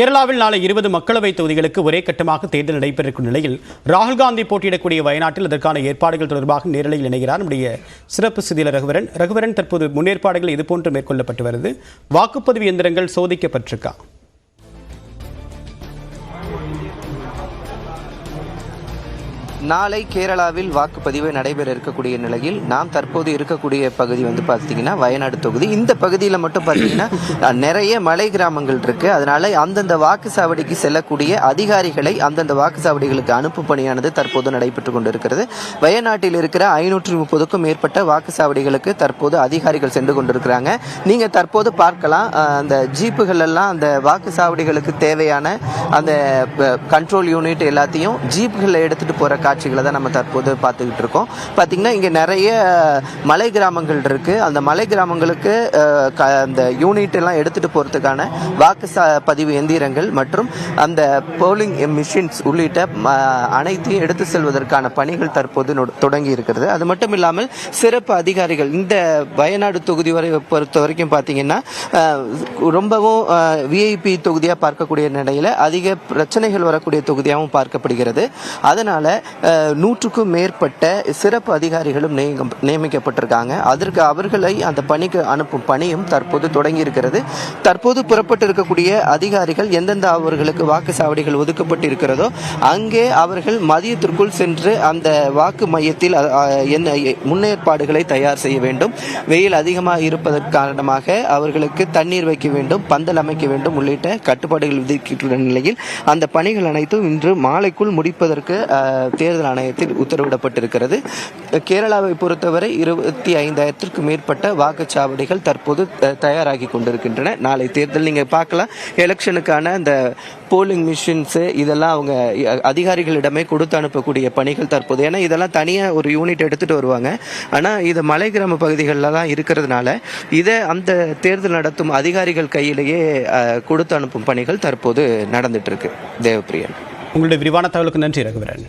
கேரளாவில் நாளை 20 மக்களவைத் தொகுதிகளுக்கு ஒரே கட்டமாக தேர்தல் நடைபெறக்கூடிய நிலையில் ராகுல் காந்தி போட்டியிடக்கூடிய வயநாட்டில் அதற்கான ஏற்பாடுகள் தொடர்பாக நேரலையில் இணைகிறார் நம்முடைய சிறப்பு செய்தியாளர் ரகுவரன். தற்போது முன்னேற்பாடுகள் இதுபோன்று மேற்கொள்ளப்பட்டு வருது. வாக்குப்பதிவு இயந்திரங்கள் சோதிக்கப்பட்டிருக்கா? நாளை கேரளாவில் வாக்குப்பதிவு நடைபெற இருக்கக்கூடிய நிலையில் நாம் தற்போது இருக்கக்கூடிய பகுதி பார்த்தீங்கன்னா வயநாடு தொகுதி. இந்த பகுதியில் மட்டும் பார்த்தீங்கன்னா நிறைய மலை கிராமங்கள் இருக்கு. அதனால அந்தந்த வாக்குச்சாவடிக்கு செல்லக்கூடிய அதிகாரிகளை அந்தந்த வாக்குச்சாவடிகளுக்கு அனுப்பும் பணியானது தற்போது நடைபெற்று கொண்டிருக்கிறது. வயநாட்டில் இருக்கிற 530க்கும் மேற்பட்ட வாக்குச்சாவடிகளுக்கு தற்போது அதிகாரிகள் சென்று கொண்டிருக்கிறாங்க. நீங்க தற்போது பார்க்கலாம், அந்த ஜீப்புகள் எல்லாம் அந்த வாக்குச்சாவடிகளுக்கு தேவையான அந்த கண்ட்ரோல் யூனிட் எல்லாத்தையும் ஜீப்புகளில் எடுத்துட்டு போற காட்சிகளை தான் நம்ம தற்போது பார்த்துக்கிட்டு இருக்கோம். பார்த்தீங்கன்னா இங்கே நிறைய மலை கிராமங்கள் இருக்கு. அந்த மலை கிராமங்களுக்கு அந்த யூனிட் எல்லாம் எடுத்துட்டு போறதுக்கான வாக்குப்பதிவு எந்திரங்கள் மற்றும் அந்த போலிங் மிஷின்ஸ் உள்ளிட்ட அனைத்தையும் எடுத்து செல்வதற்கான பணிகள் தற்போது தொடங்கி இருக்கிறது. அது மட்டும் இல்லாமல் சிறப்பு அதிகாரிகள் இந்த வயநாடு தொகுதி வரை பொறுத்த வரைக்கும் பார்த்தீங்கன்னா ரொம்பவும் விஐபி தொகுதியாக பார்க்கக்கூடிய நிலையில் அதிக பிரச்சனைகள் வரக்கூடிய தொகுதியாகவும் பார்க்கப்படுகிறது. அதனால 100க்கும் மேற்பட்ட சிறப்பு அதிகாரிகளும் நியமிக்கப்பட்டிருக்காங்க. அதற்கு அவர்களை அந்த பணிக்கு அனுப்பும் பணியும் தற்போது தொடங்கி இருக்கிறது. தற்போது புறப்பட்டு இருக்கக்கூடிய அதிகாரிகள் எந்தெந்த அவர்களுக்கு வாக்குச்சாவடிகள் ஒதுக்கப்பட்டு இருக்கிறதோ அங்கே அவர்கள் மதியத்திற்குள் சென்று அந்த வாக்கு மையத்தில் முன்னேற்பாடுகளை தயார் செய்ய வேண்டும். வெயில் அதிகமாக இருப்பதற்கு காரணமாக அவர்களுக்கு தண்ணீர் வைக்க வேண்டும், பந்தல் அமைக்க வேண்டும் உள்ளிட்ட கட்டுப்பாடுகள் விதிக்கின்ற நிலையில் அந்த பணிகள் அனைத்தும் இன்று மாலைக்குள் முடிப்பதற்கு தேர்தல் ஆணையத்தில் உத்தரவிடப்பட்டிருக்கிறது. கேரளாவை பொறுத்தவரை 25,000க்கும் மேற்பட்ட வாக்குச்சாவடிகள் தற்போது தயாராகி கொண்டிருக்கின்றன. நாளை தேர்தல் நீங்க பார்க்கலாம், எலெக்ஷனுக்கான இந்த போலிங் மிஷின்ஸ் இதெல்லாம் அவங்க அதிகாரிகளிடமே கொடுத்து அனுப்பக்கூடிய பணிகள் தற்போது. ஏன்னா இதெல்லாம் தனியாக ஒரு யூனிட் எடுத்துட்டு வருவாங்க. ஆனால் இது மலை கிராம பகுதிகளில் தான் இருக்கிறதுனால இதை அந்த தேர்தல் நடத்தும் அதிகாரிகள் கையிலேயே கொடுத்து அனுப்பும் பணிகள் தற்போது நடந்துட்டு இருக்கு. தேவப்பிரியன், உங்களுடைய விரிவான தகவலுக்கு நன்றி ரகுவரன்.